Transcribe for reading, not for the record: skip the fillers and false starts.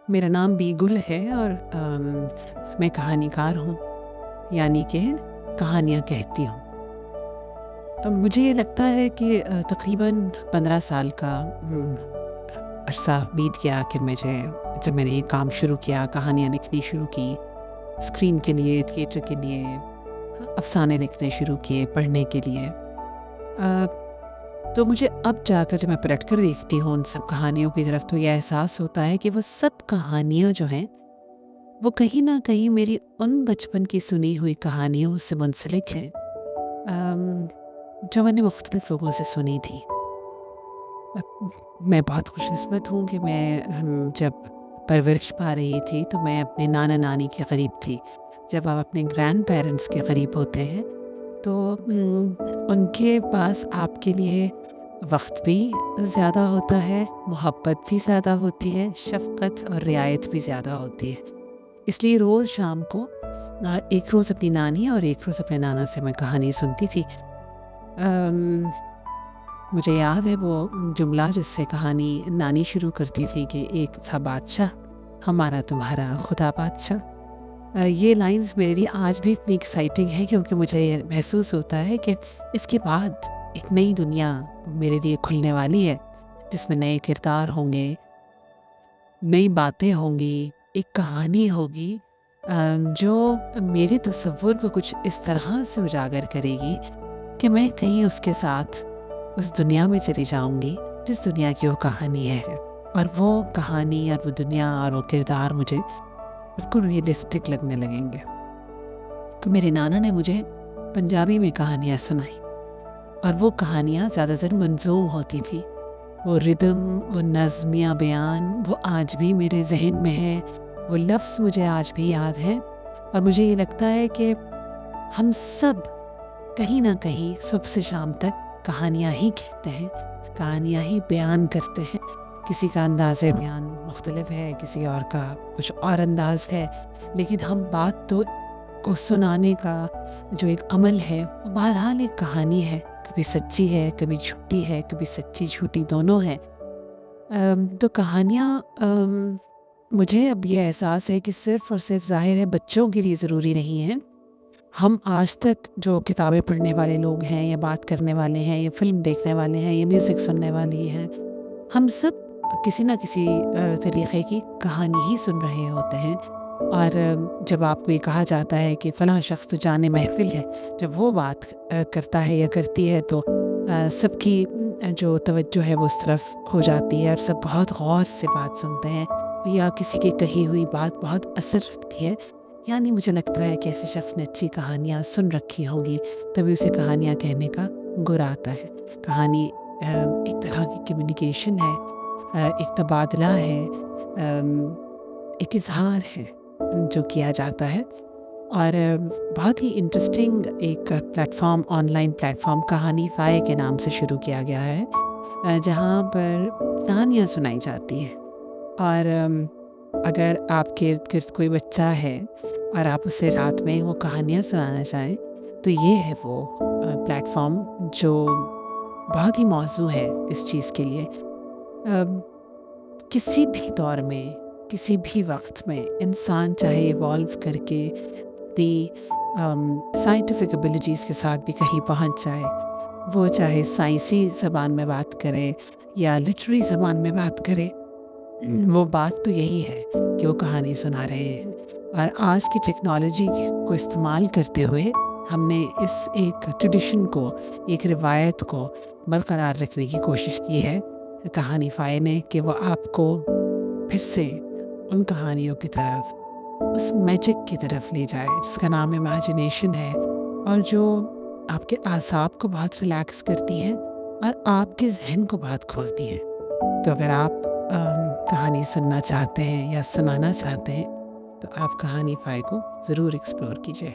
میرا نام بی گل ہے اور میں کہانی کار ہوں، یعنی کہ کہانیاں کہتی ہوں۔ مجھے یہ لگتا ہے کہ تقریباً 15 سال کا عرصہ بیت گیا کہ جب میں نے یہ کام شروع کیا، کہانیاں لکھنی شروع کی، اسکرین کے لیے، تھیٹر کے لیے، افسانے لکھنے شروع کیے پڑھنے کے لیے۔ تو مجھے اب جا کر جب میں پلٹ کر دیکھتی ہوں ان سب کہانیوں کی طرف تو یہ احساس ہوتا ہے کہ وہ سب کہانیاں جو ہیں وہ کہیں نہ کہیں میری ان بچپن کی سنی ہوئی کہانیوں سے منسلک ہیں جو میں نے مختلف لوگوں سے سنی تھی۔ میں بہت خوش قسمت ہوں کہ میں جب پرورش پا رہی تھی تو میں اپنے نانا نانی کے قریب تھی۔ جب آپ اپنے گرینڈ پیرنٹس کے قریب ہوتے ہیں تو ان کے پاس آپ کے لیے وقت بھی زیادہ ہوتا ہے، محبت بھی زیادہ ہوتی ہے، شفقت اور رعایت بھی زیادہ ہوتی ہے۔ اس لیے روز شام کو ایک روز اپنی نانی اور ایک روز اپنے نانا سے میں کہانی سنتی تھی۔ مجھے یاد ہے وہ جملہ جس سے کہانی نانی شروع کرتی تھی کہ ایک تھا بادشاہ ہمارا تمہارا خدا بادشاہ۔ یہ لائنز میرے لیے آج بھی اتنی ایکسائٹنگ ہے کیونکہ مجھے یہ محسوس ہوتا ہے کہ اس کے بعد ایک نئی دنیا میرے لیے کھلنے والی ہے جس میں نئے کردار ہوں گے، نئی باتیں ہوں گی، ایک کہانی ہوگی جو میرے تصور کو کچھ اس طرح سے اجاگر کرے گی کہ میں کہیں اس کے ساتھ اس دنیا میں چلی جاؤں گی جس دنیا کی وہ کہانی ہے، اور وہ کہانی اور وہ دنیا اور وہ کردار مجھے بالکل ریئلسٹک لگنے لگیں گے۔ تو میرے نانا نے مجھے پنجابی میں کہانیاں سنائی اور وہ کہانیاں زیادہ تر منظوم ہوتی تھی۔ وہ ردم، وہ نظمیہ بیان وہ آج بھی میرے ذہن میں ہے، وہ لفظ مجھے آج بھی یاد ہے، اور مجھے یہ لگتا ہے کہ ہم سب کہیں نہ کہیں صبح سے شام تک کہانیاں ہی کہتے ہیں، کہانیاں ہی بیان کرتے ہیں۔ کسی کا انداز بیان مختلف ہے، کسی اور کا کچھ اور انداز ہے، لیکن ہم بات تو کو سنانے کا جو ایک عمل ہے وہ بہرحال ایک کہانی ہے، کبھی سچی ہے، کبھی جھوٹی ہے، کبھی سچی جھوٹی دونوں ہے۔ تو کہانیاں مجھے اب یہ احساس ہے کہ صرف اور صرف ظاہر ہے بچوں کے لیے ضروری نہیں ہے۔ ہم آج تک جو کتابیں پڑھنے والے لوگ ہیں یا بات کرنے والے ہیں یا فلم دیکھنے والے ہیں یا میوزک سننے والے ہیں، ہم سب کسی نہ کسی طریقے کی کہانی ہی سن رہے ہوتے ہیں۔ اور جب آپ کو یہ کہا جاتا ہے کہ فلاں شخص تو جان محفل ہے، جب وہ بات کرتا ہے یا کرتی ہے تو سب کی جو توجہ ہے وہ اس طرف ہو جاتی ہے اور سب بہت غور سے بات سنتے ہیں، یا کسی کی کہی ہوئی بات بہت اثر رکھتی ہے۔ یعنی مجھے لگتا ہے کہ ایسے شخص نے اچھی کہانیاں سن رکھی ہوں گی تبھی اسے کہانیاں کہنے کا گر آتا ہے۔ کہانی ایک طرح کی کمیونیکیشن ہے، ایک تبادلہ ہے، ایک اظہار ہے جو کیا جاتا ہے، اور بہت ہی انٹرسٹنگ ایک plate form, on line plate form کہانی فائے کے نام سے شروع کیا گیا ہے، جہاں پر کہانیاں سنائی جاتی ہیں۔ اور اگر آپ کے ارد گرد کوئی بچہ ہے اور آپ اسے رات میں وہ کہانیاں سنانا چاہیں تو یہ ہے وہ پلیٹ فارم جو بہت ہی موزوں ہے اس چیز کے لیے۔ کسی بھی دور میں، کسی بھی وقت میں انسان چاہے ایوالو کر کے اپنی سائنٹیفک ایبلٹیز کے ساتھ بھی کہیں پہنچ جائے، وہ چاہے سائنسی زبان میں بات کرے یا لٹریری زبان میں بات کرے، وہ بات تو یہی ہے کہ وہ کہانی سنا رہے ہیں۔ اور آج کی ٹیکنالوجی کو استعمال کرتے ہوئے ہم نے اس ایک ٹریڈیشن کو، ایک روایت کو برقرار رکھنے کی کوشش کی ہے کہانی فائے نے، کہ وہ آپ کو پھر سے ان کہانیوں کی طرف، اس میجک کی طرف لے جائے جس کا نام امیجنیشن ہے، اور جو آپ کے اعصاب کو بہت ریلیکس کرتی ہے اور آپ کے ذہن کو بہت کھولتی ہے۔ تو اگر آپ کہانی سننا چاہتے ہیں یا سنانا چاہتے ہیں تو آپ کہانی فائے کو ضرور ایکسپلور کیجیے۔